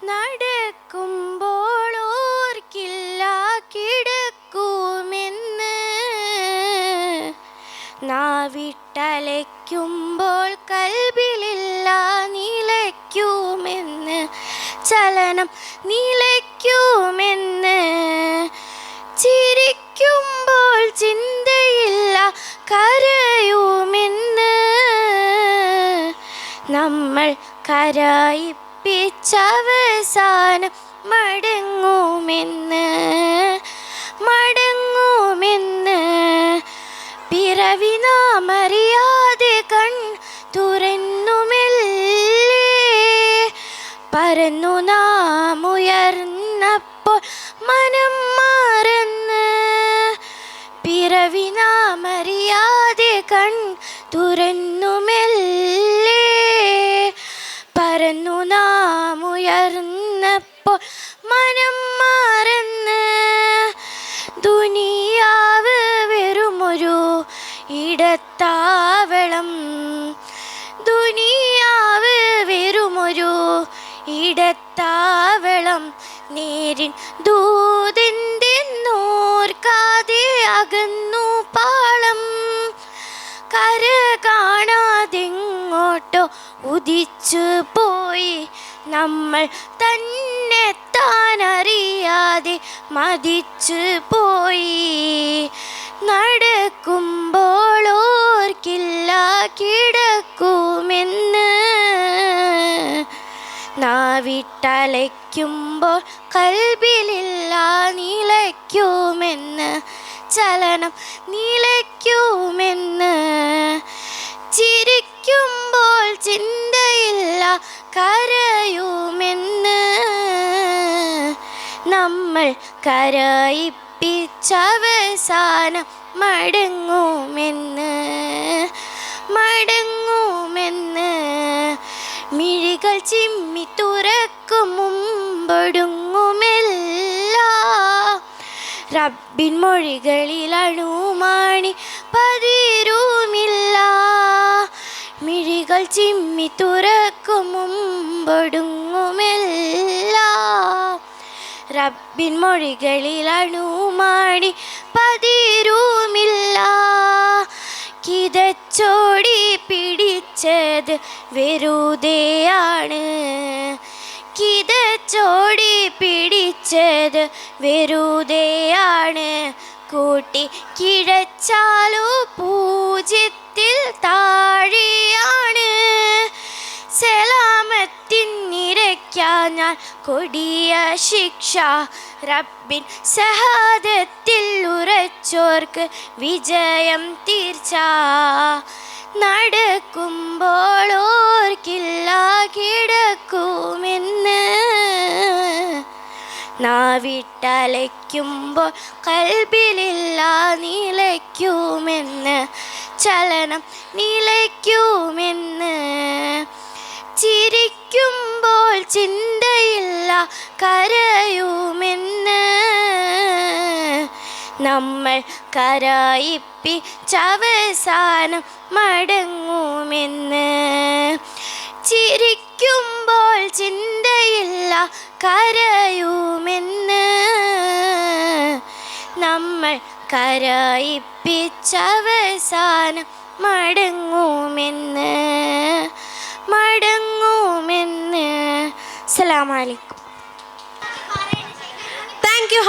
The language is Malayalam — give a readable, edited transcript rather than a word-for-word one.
നടക്കുമ്പോൾ ഓർക്കില്ല കിടക്കുമെന്ന്, നാവിട്ടലയ്ക്കുമ്പോൾ കൽബിലില്ല നിലയ്ക്കുമെന്ന്, ചലനം നിലയ്ക്കുമെന്ന്, ചിരിക്കുമ്പോൾ ചിന്തയില്ല കരയുമെന്ന്, നമ്മൾ കരയിപ്പിച്ചവസാനം മടങ്ങുമെന്ന്, മടങ്ങുമെന്ന്. പിറവി നാം അറിയാതെ കൺ തുറന്നുമെല്ലേ, പറന്നു നാം ഉയർന്നപ്പോൾ മനം മറന്ന്, പിറവി നാം അറിയാതെ കൺ തുറന്നുമെല്ലേ, പറന്നു നാം ഉയർന്നപ്പോൾ മനം മറന്ന്. ദുനിയാവ് വെറുമൊരു ഇടത്താവളം, ദുനിയാവ് വെറുമൊരു ഇടത്താവളം, നേരിൻ ദൂതെന്തെന്നോർക്കാതെ അകന്നു പാളം, കര കാണാതെങ്ങോട്ടോ ഉദിച്ചു പോയി നമ്മൾ തന്നെ താനറിയാതെ മതിച്ചു പോയി. നടക്കുമ്പോൾ ഓർക്കില്ല കിടക്കുമെന്ന്, നാവിട്ടലയ്ക്കുമ്പോൾ കൽബിലില്ല നിലയ്ക്കുമെന്ന്, ചലനം നിലയ്ക്കുമെന്ന്, ചിരിക്കുമ്പോൾ ചിന്തയില്ല കരയുമെന്ന്, നമ്മൾ കരയിപ്പിച്ചവസാനം മടങ്ങുമെന്ന്, മടങ്ങുമെന്ന്. മിഴികൾ ചിമ്മി തുറക്കും മുമ്പൊടുങ്ങുമെല്ലാം റബ്ബിൻ മൊഴികളിൽ അണുമാണി പതിരുമില്ല, മിഴികൾ ചിമ്മി തുറക്കും മുമ്പൊടുങ്ങുമെല്ലാം റബ്ബിൻ മൊഴികളിൽ അണുമാണി പതിരുമില്ല. കിതച്ചോടി പിടിച്ചത് വെറുതെയാണ്, കിതച്ചോടി പിടിച്ചത് വെറുതെയാണ്, കൂട്ടി കിഴച്ചാലോ പൂജ്യത്തിൽ താഴെയാണ്. സലാമത്തിനിരയ്ക്കാൻ ഞാൻ കൊടിയ ശിക്ഷ, റബ്ബിൻ സഹാദത്തിൽ ഉറച്ചോർക്ക് വിജയം തീർച്ച. നടക്കുമ്പോൾ ഓർക്കില്ല കിടക്കുമെന്ന്, നാവിട്ടലയ്ക്കുമ്പോൾ കൽബിലില്ല നിലയ്ക്കുമെന്ന്, ചലനം നിലയ്ക്കുമെന്ന്, ചിരിക്കുമ്പോൾ ചിന്തയില്ല കരയുമെന്ന്, നമ്മൾ കരയിപ്പിച്ചവസാനം മടങ്ങുമെന്ന്, ചിരിക്കുമ്പോൾ ചിന്തയില്ല കരയുമെന്ന്, നമ്മൾ കരയിപ്പിച്ചവസാനം മടങ്ങുമെന്ന്, മടങ്ങുമെന്ന്. അസ്സലാമു അലൈക്കും. Thank you.